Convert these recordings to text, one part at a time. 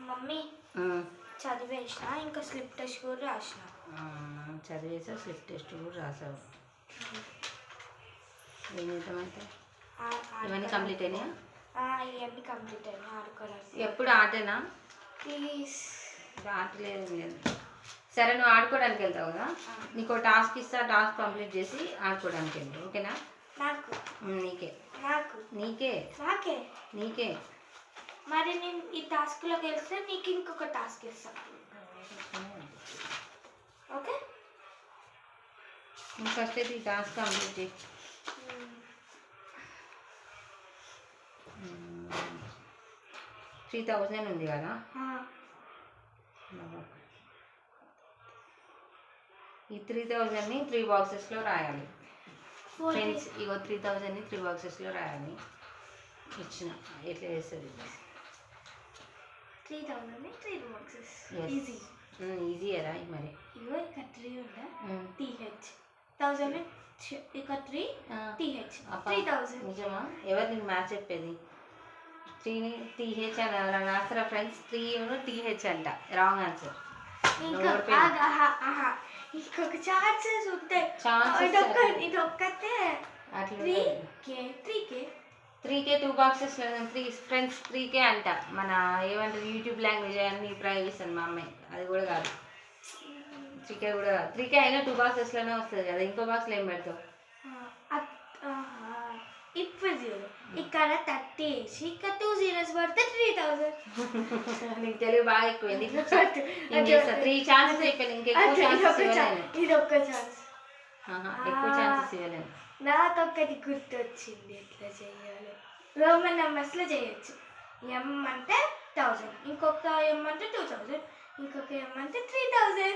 Mummy చదివేసిన ఇంకా slip test కూడా రాసిన. చదివేసా, స్లిప్ టెస్ట్ కూడా రాసావు. ఏం చేద్దామంటే ఇవన్నీ కంప్లీట్ అయినాయా? ఇవన్నీ కంప్లీట్ అయినాయి. ఆడుకోవడానికి ఎప్పుడు ఆటేనా? ప్లీజ్. ఆటలేదు లేదు. సరే నువ్వు ఆడుకోవడానికి వెళ్తావు కదా, నీకు టాస్క్ ఇస్తా, టాస్క్ కంప్లీట్ చేసి ఆడుకోవడానికి వెళ్తావు. ఓకేనా? నాకు నీకే నాకు నీకే నాకే నీకే. మరి నేను ఈ టాస్క్లోకి వెళ్తే నీకు ఇంకొక టాస్క్ ఇస్తాను. ఓకే? ఫస్ట్ అయితే ఈ టాస్క్ కంప్లీట్ చేయి. 3000 ఉంది కదా, ఈ 3000ని 3 బాక్సెస్లో రాయాలి ఫ్రెండ్స్. ఇగో 3000ని 3 బాక్సెస్లో రాయాలి. ఇచ్చిన ఎట్లా చేస్తుంది? 3000ని 3 బాక్సెస్. ఈజీ ఈజీ కదా మరి. ఇగో ఇక్కడ 3 ఉందా, TH 1000 ఇక్కడ 3 TH 3000. నిజమా? ఎవరు నీకు మ్యాథ్స్ చెప్పేది? 3ని TH అని ఎవరైనా రాస్తారా ఫ్రెండ్స్? 3 TH అంట. Wrong answer. ఇంకొక ఛాన్సెస్ ఉంటాయి. ఇదొక్కతే అట్లా 3K 2 బాక్సెస్ 3 ఫ్రెండ్స్ 3K అంట. మన ఏమంటారు యూట్యూబ్ లాంగ్వేజ్ అన్ని ప్రైవేస్ అని మా అమ్మాయి. అది కూడా కాదు, 3K కూడా కాదు. 3K అయినా 2 బాక్సెస్లోనే వస్తుంది కదా, ఇంకో బాక్స్లో ఏం పెడతావు? ఇప్పుడు చూడు, ఇక్కడ 30 వేసి ఇక్కడ 2 zeros పడితే 3000. నీకు తెలుగు బాగా ఎక్కువైంది. 3 ఛాన్సెస్ అయిపోయింది. ఇంకెక్కువ ఛాన్సెస్ ఇవ్వలేను. ఇది ఒక్క ఛాన్స్, ఎక్కువ ఛాన్సెస్ ఇవ్వలేను. నాకొక్కటి గుర్తొచ్చింది ఎట్లా చేయాలి. రోమన్ నెంబర్స్లో చేయొచ్చు. M అంటే 1000, ఇంకొక M అంటే 2000, ఇంకొక M అంటే 3000.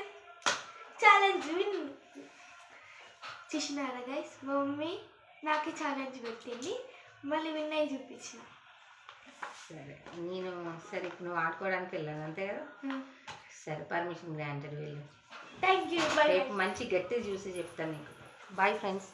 Challenge win. చూసినారా గైస్, మా మమ్మీ నాకు ఛాలెంజ్ పెట్టింది, మళ్ళీ విన్ అయ్యి చూపించిన. సరే నేను సరే నువ్వు ఆడుకోవడానికి వెళ్ళాను అంతే కదా. సరే పర్మిషన్ గ్రాంటెడ్. వెళ్ళు. Thank you. రేపు మంచి గట్టి చూసి చెప్తాను నీకు. Bye friends.